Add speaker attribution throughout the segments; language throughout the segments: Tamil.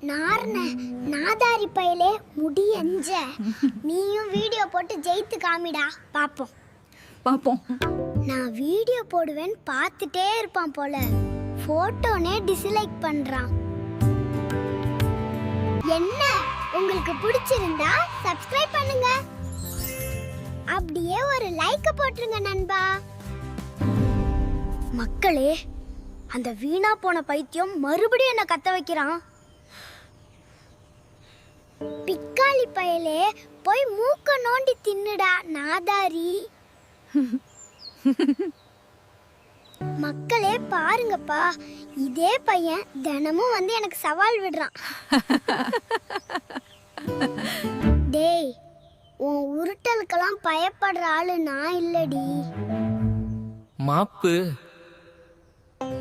Speaker 1: நார்ன நாதாரி பையிலே முடியஞ்ச நீயும் வீடியோ போட்டு ஜெயித்து காமிடா பாப்போம்.
Speaker 2: பாப்போம்.
Speaker 1: நான் வீடியோ போடுவேன் பார்த்துட்டே இருப்பான் போல. போட்டோனே டிஸ்லைக் பண்றான். என்ன உங்களுக்கு பிடிச்சிருந்தா சப்ஸ்கிரைப் பண்ணுங்க. அப்படியே ஒரு லைக் போட்டுருங்க நண்பா. மக்களே, அந்த வீணா போன பைத்தியம் மறுபடியும் என்ன கத்த வைக்கிறான். பிக்காளி பயலே போய் மூக்க நோண்டி தின்னுடா நாதாரி. மக்களே பாருங்கப்பா, இதே பையன் தினமும் வந்து எனக்கு சவால் விடுறான். டேய், உன் உருட்டலுக்கெல்லாம் பயப்படுற ஆளு நான் இல்லடி.
Speaker 3: மாப்பு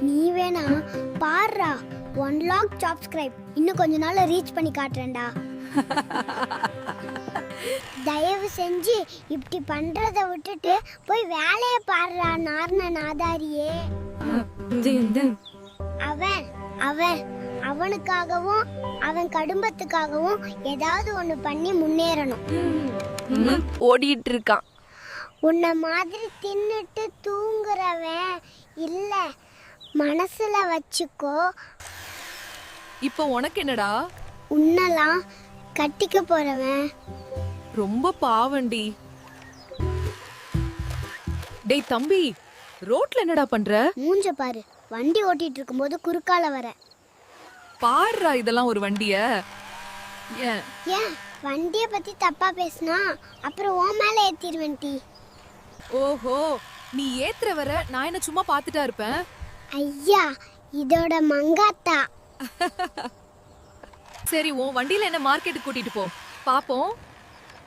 Speaker 1: நீ வேணா பாருடா, 1 lakh சப்ஸ்கிரைப் இன்னும் கொஞ்ச நாள்ல ரீச் பண்ணி காட்டுறேன்டா. தயவு செஞ்சு இப்படி பண்றத விட்டுட்டு போய் வேலையை பாருடா நார்ன நாதாரியே. அவன் அவன் அவனுக்காகவும் அவன் குடும்பத்துக்காகவும் ஏதாவது ஒண்ணு பண்ணி முன்னேறணும்.
Speaker 2: ஓடிட்டு இருக்கான்.
Speaker 1: உன்னை மாதிரி தின்னுட்டு தூங்குறவன் இல்ல, மனசுல வச்சுக்கோ.
Speaker 2: இப்போ உனக்கு என்னடா?
Speaker 1: உன்னெல்லாம் கட்டிக்க போறவன்.
Speaker 2: ரொம்ப பாவண்டி. டேய் தம்பி, ரோட்ல என்னடா பண்ற?
Speaker 1: மூஞ்ச பாரு, வண்டி ஓட்டிட்டு இருக்கும்போது குறுக்கால வர.
Speaker 2: பாருடா, இதெல்லாம் ஒரு வண்டிய? ஏன்
Speaker 1: ஏன் வண்டிய பத்தி தப்பா பேசினா அப்புறம் ஓ மேல ஏத்திடுவேன் டி.
Speaker 2: ஓஹோ, நீ ஏத்துற வர நான் என்ன சும்மா பாத்துட்டா இருப்பேன்?
Speaker 1: ஐயா, இதோட மங்காத்தா.
Speaker 2: சரி, உன் வண்டியில என்ன மார்க்கெட்டுக்கு கூட்டிட்டு போ பாப்போம்.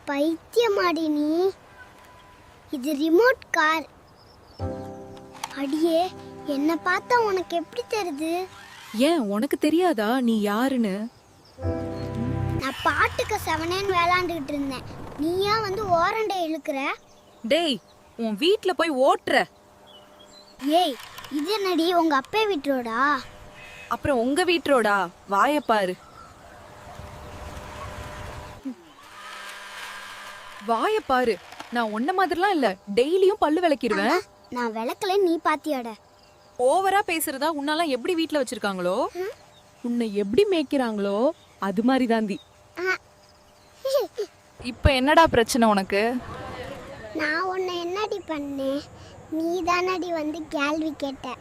Speaker 1: பைத்தியமாடி நீ. இது ரிமோட் கார். அடியே, என்ன பார்த்தா உனக்கு எப்படி தெரியுது?
Speaker 2: ஏன் உனக்கு தெரியாதா நீ யாருன்னு?
Speaker 1: நான் பாட்டுக்கு செவனேன்னு விளையாண்டுகிட்டு இருந்தேன். நீயா வந்து ஓரண்டை இழுக்கிற?
Speaker 2: டேய், உன் வீட்ல போய் ஓட்டுற.
Speaker 1: ஏய், இது என்னடி உங்க அப்பே வீட்டோடா?
Speaker 2: அப்புறம் உங்க வீட்டோடா? வாய பாரு, வாய பாரு. நான் உன்ன மாதிரிலாம் இல்ல, டெய்லியும் பல்லு விளக்கிடுவேன்.
Speaker 1: நான் விளக்கல, நீ பாத்தியாட?
Speaker 2: ஓவரா பேசுறதா உன்னாலாம் எப்படி வீட்ல வச்சிருக்காங்களோ, உன்னை எப்படி மேய்க்கிறாங்களோ அது மாதிரி தாண்டி. இப்ப என்னடா பிரச்சனை உனக்கு?
Speaker 1: நான் உன்னை என்னடி பண்ணேன்? நீ தானடி வந்து கேள்வி கேட்ட.